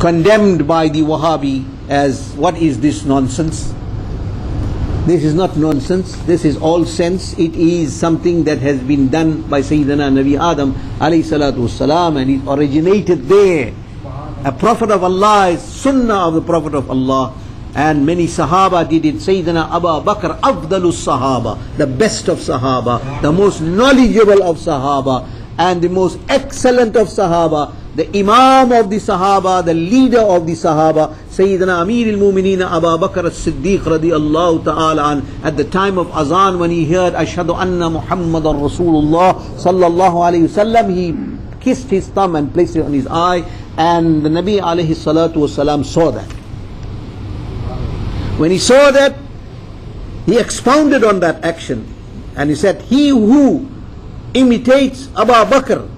condemned by the Wahhabi as, what is this nonsense? This is not nonsense, this is all sense. It is something that has been done by Sayyidina Nabi Adam alayhi salatu wassalam, and it originated there. A Prophet of Allah is Sunnah of the Prophet of Allah, and many Sahaba did it. Sayyidina Abu Bakr, Afdalus Sahaba, the best of Sahaba, the most knowledgeable of Sahaba, and the most excellent of Sahaba, the Imam of the Sahaba, the leader of the Sahaba, Sayyidina Amir al-Mumineen Abu Bakr as-Siddiq radiyallahu ta'ala an, at the time of Azan, when he heard Ashhadu anna Muhammadan Rasulullah sallallahu alayhi wasallam, he kissed his thumb and placed it on his eye, and the Nabi alayhi salatu wasalam saw that. When he saw that, he expounded on that action, and he said, he who imitates Abu Bakr,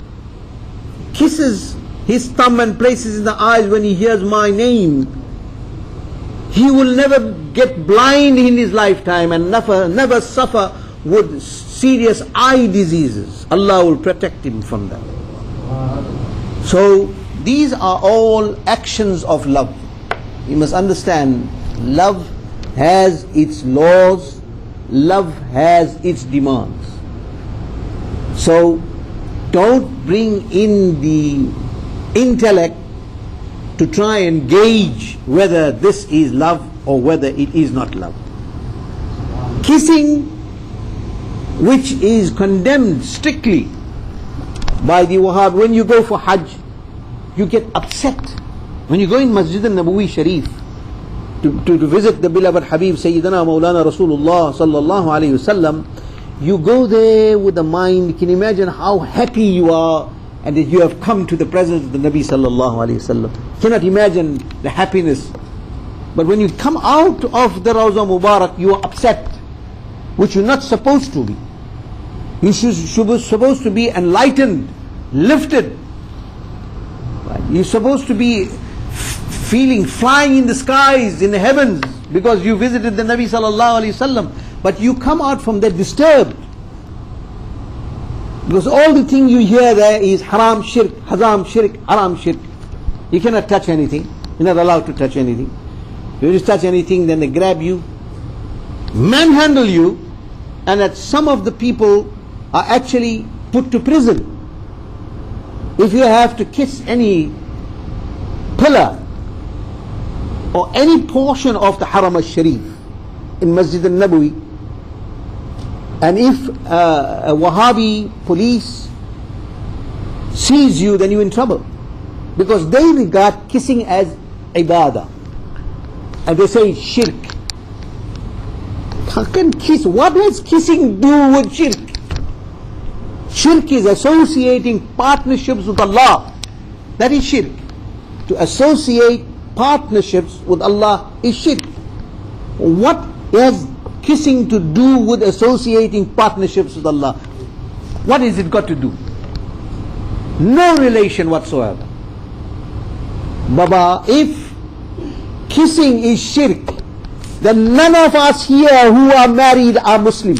kisses his thumb and places in the eyes when he hears my name, he will never get blind in his lifetime and never suffer with serious eye diseases. Allah will protect him from that. So these are all actions of love. You must understand, love has its laws, love has its demands. So don't bring in the intellect to try and gauge whether this is love or whether it is not love. Kissing, which is condemned strictly by the Wahhab, when you go for Hajj, you get upset. When you go in Masjid-e-Nabawi Shareef to visit the beloved Habib Sayyidina Moulana Rasulullah sallallahu alayhi wasallam, you go there with the mind, you can imagine how happy you are and that you have come to the presence of the Nabi sallallahu alayhi wasallam. You cannot imagine the happiness. But when you come out of the Rawza Mubarak, you are upset, which you're not supposed to be. You should be supposed to be enlightened, lifted. You're supposed to be feeling, flying in the skies, in the heavens, because you visited the Nabi sallallahu alayhi wasallam. But you come out from there disturbed, because all the thing you hear there is haram shirk, hazam shirk, haram shirk. You cannot touch anything. You're not allowed to touch anything. If you just touch anything, then they grab you, manhandle you, and that some of the people are actually put to prison. If you have to kiss any pillar or any portion of the Haram al-Sharif in Masjid al-Nabawi, and if a Wahhabi police sees you, then you're in trouble, because they regard kissing as ibadah, and they say shirk. How can kiss? What does kissing do with shirk? Shirk is associating partnerships with Allah. That is shirk. To associate partnerships with Allah is shirk. What has kissing to do with associating partnerships with Allah? What has it got to do? No relation whatsoever. Baba, if kissing is shirk, then none of us here who are married are Muslim.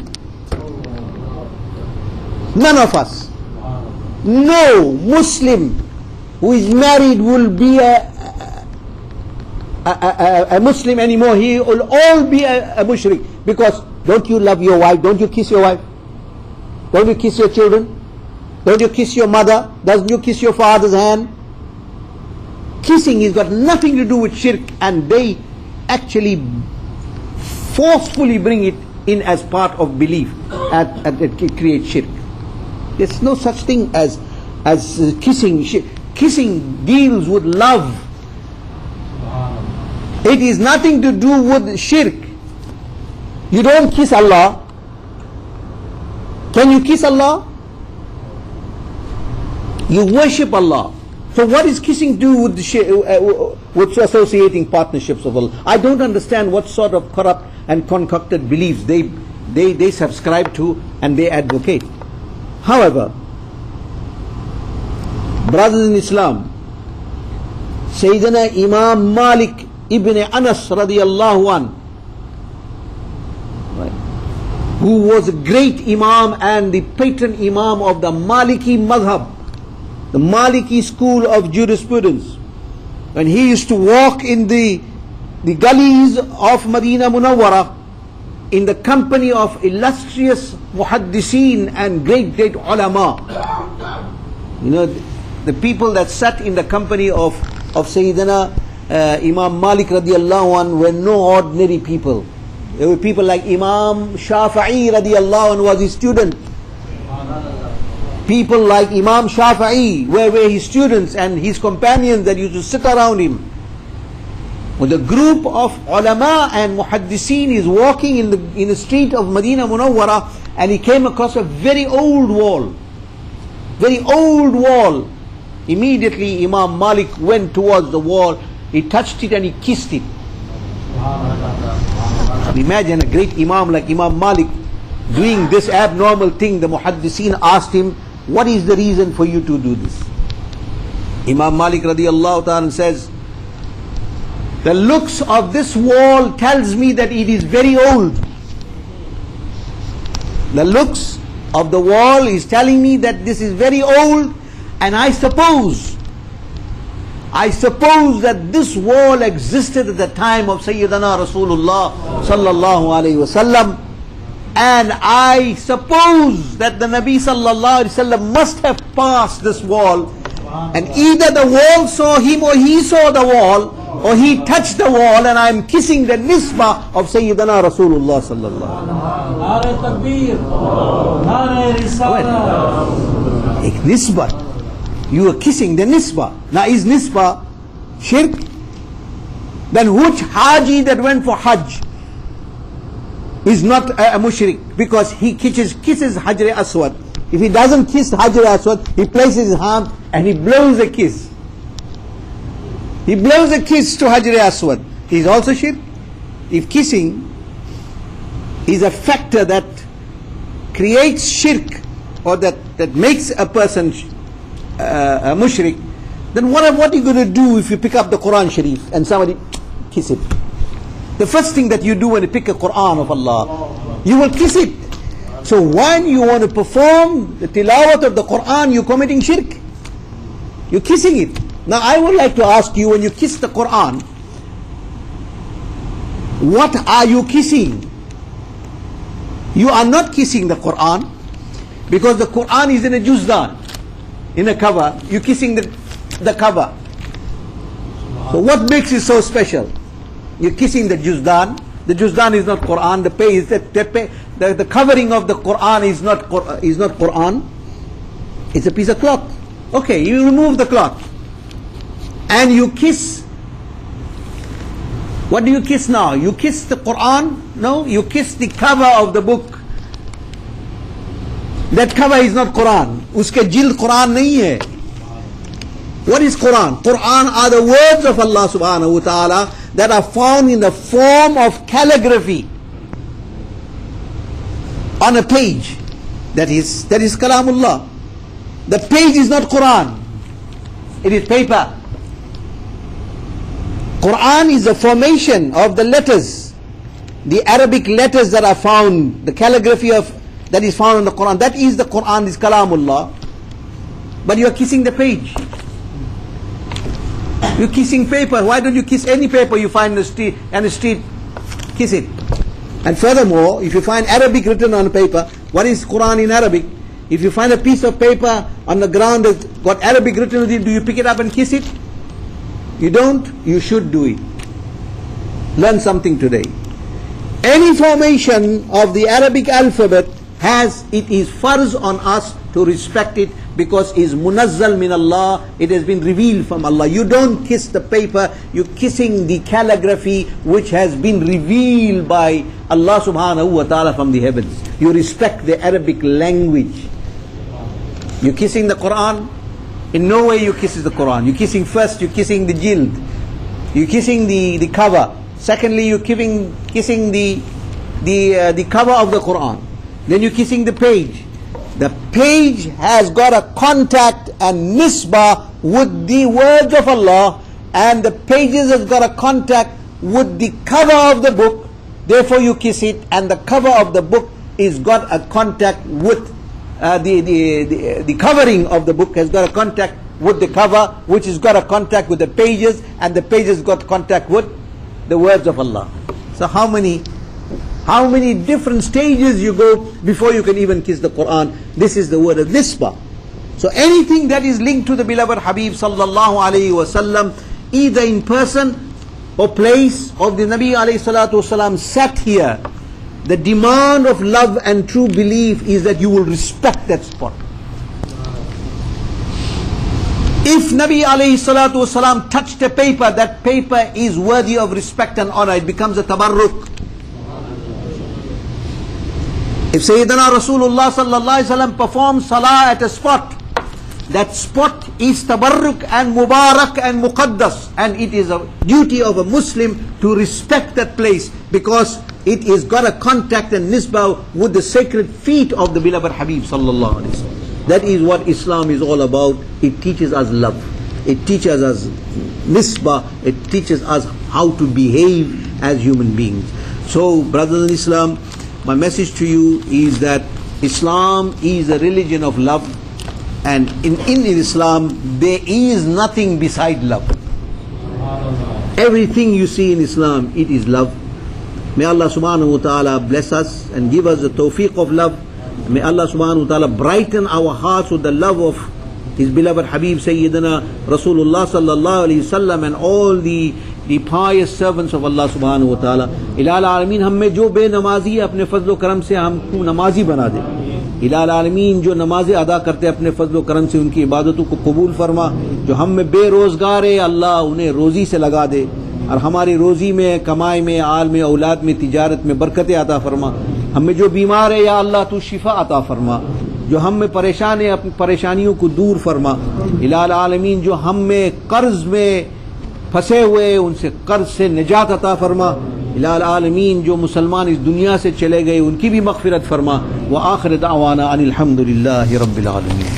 None of us. No Muslim who is married will be a Muslim anymore. He will all be a mushrik. Because don't you love your wife? Don't you kiss your wife? Don't you kiss your children? Don't you kiss your mother? Doesn't you kiss your father's hand? Kissing has got nothing to do with shirk, and they actually forcefully bring it in as part of belief, and it creates shirk. There's no such thing as kissing. Kissing deals with love. It is nothing to do with shirk. You don't kiss Allah. Can you kiss Allah? You worship Allah. So what is kissing do with with associating partnerships of Allah? I don't understand what sort of corrupt and concocted beliefs they subscribe to and they advocate. However, brothers in Islam, Sayyidina Imam Malik ibn Anas radiyallahu an, who was a great Imam and the patron Imam of the Maliki Madhab, the Maliki school of jurisprudence, when he used to walk in the gullies of Medina Munawwara in the company of illustrious muhaddiseen and great ulama. You know, the people that sat in the company of Sayyidina Imam Malik radiallahu anhu were no ordinary people. There were people like Imam Shafi'i radiallahu anhu was his student. People like Imam Shafi'i were his students and his companions that used to sit around him. When the group of ulama and muhaddiseen is walking in the street of Medina Munawwara, and he came across a very old wall. Very old wall. Immediately Imam Malik went towards the wall, he touched it and he kissed it. Imagine a great Imam like Imam Malik doing this abnormal thing. The muhaddiseen asked him, what is the reason for you to do this? Imam Malik radiallahu ta'ala says, the looks of this wall tells me that it is very old. The looks of the wall is telling me that this is very old, and I suppose that this wall existed at the time of Sayyidina Rasulullah sallallahu alayhi wasallam, and I suppose that the Nabi sallallahu alayhi wasallam must have passed this wall, and either the wall saw him or he saw the wall, or he touched the wall, and I am kissing the nisbah of Sayyidina Rasulullah sallallahu alayhi wasallam. Nisbah. You are kissing the nisbah. Now is nisbah shirk? Then which haji that went for hajj is not a mushrik because he kisses Hajar Aswad? If he doesn't kiss Hajar Aswad, he places his hand and he blows a kiss. He blows a kiss to Hajar Aswad. He is also shirk. If kissing is a factor that creates shirk or that makes a person a mushrik, then what are you going to do if you pick up the Quran Sharif and somebody kiss it? The first thing that you do when you pick a Quran of Allah, you will kiss it. So when you want to perform the tilawat of the Quran, you're committing shirk. You're kissing it. Now I would like to ask you, when you kiss the Quran, what are you kissing? You are not kissing the Quran, because the Quran is in a juzdan, in a cover. You're kissing the cover. So what makes it so special? You're kissing the juzdan. The juzdan is not Quran. The page, the covering of the Quran is not Quran. It's a piece of cloth. Okay, you remove the cloth and you kiss. What do you kiss now? You kiss the Quran? No, you kiss the cover of the book. That cover is not Quran. Uske jild Quran nahi hai. What is Quran? Quran are the words of Allah subhanahu wa ta'ala that are found in the form of calligraphy on a page. That is Kalamullah. The page is not Quran. It is paper. Quran is the formation of the letters, the Arabic letters that are found, the calligraphy that is found in the Quran. That is the Quran, is Kalamullah. But you are kissing the page. You're kissing paper. Why don't you kiss any paper you find in the street? Kiss it. And furthermore, if you find Arabic written on paper, what is Quran in Arabic? If you find a piece of paper on the ground that's got Arabic written on it, do you pick it up and kiss it? You don't? You should do it. Learn something today. Any formation of the Arabic alphabet it is farz on us to respect it, because it is munazzal min Allah, it has been revealed from Allah. You don't kiss the paper, you're kissing the calligraphy which has been revealed by Allah subhanahu wa ta'ala from the heavens. You respect the Arabic language. You're kissing the Quran? In no way you kiss the Quran. You're kissing first, you're kissing the jild. You're kissing the cover. Secondly, you're kissing the cover of the Quran. Then you're kissing the page. The page has got a contact and nisbah with the words of Allah, and the pages has got a contact with the cover of the book. Therefore you kiss it, and the cover of the book is got a contact with the covering of the book has got a contact with the cover, which has got a contact with the pages, and the pages got contact with the words of Allah. So how many different stages you go before you can even kiss the Qur'an? This is the word of nisbah. So anything that is linked to the beloved Habib sallallahu alayhi wasallam, either in person or place of the Nabi alayhi salatu wasalam sat here, the demand of love and true belief is that you will respect that spot. If Nabi alayhi salatu wasalam touched a paper, that paper is worthy of respect and honor. It becomes a tabarruk. If Sayyidina Rasulullah sallallahu alayhi wasallam performs salah at a spot, that spot is tabarruk and mubarak and muqaddas, and it is a duty of a Muslim to respect that place because it is got a contact and nisbah with the sacred feet of the beloved Habib sallallahu alaihi wasallam. That is what Islam is all about. It teaches us love, it teaches us nisbah, it teaches us how to behave as human beings. So brothers in Islam, my message to you is that Islam is a religion of love. And in Islam, there is nothing beside love. Everything you see in Islam, it is love. May Allah subhanahu wa ta'ala bless us and give us the tawfiq of love. May Allah subhanahu wa ta'ala brighten our hearts with the love of His beloved Habib Sayyidina Rasulullah sallallahu alayhi wasallam and all the pious servants of Allah subhanahu wa ta'ala. Ilal alameen, हम में जो बेनमाजी है अपने फजल व करम से हमको नमाजी बना दे. इलाल आलमीन जो नमाज़ें अदा करते अपने फजल व करम से उनकी इबादतों को कबूल फरमा. जो हम में बेरोज़गार है अल्लाह उन्हें रोज़ी से लगा दे और हमारी रोज़ी में, कमाई में, आल में, औलाद में, तिजारत में बरकतें अता फरमा. हम में जो बीमार है या अल्लाह तू शिफा अता फरमा. जो हम में परेशान है अपनी परेशानियों को दूर फरमा. इलाल आलमीन जो हम में कर्ज में फंसे हुए उनसे कर्ज से निजात अता फरमा. इलाल आलमीन जो मुसलमान इस दुनिया से चले गए उनकी भी मग़फ़िरत फरमा. व आखिर दावाना अनिल हम्दुलिल्लाहि रब्बिल आलमीन.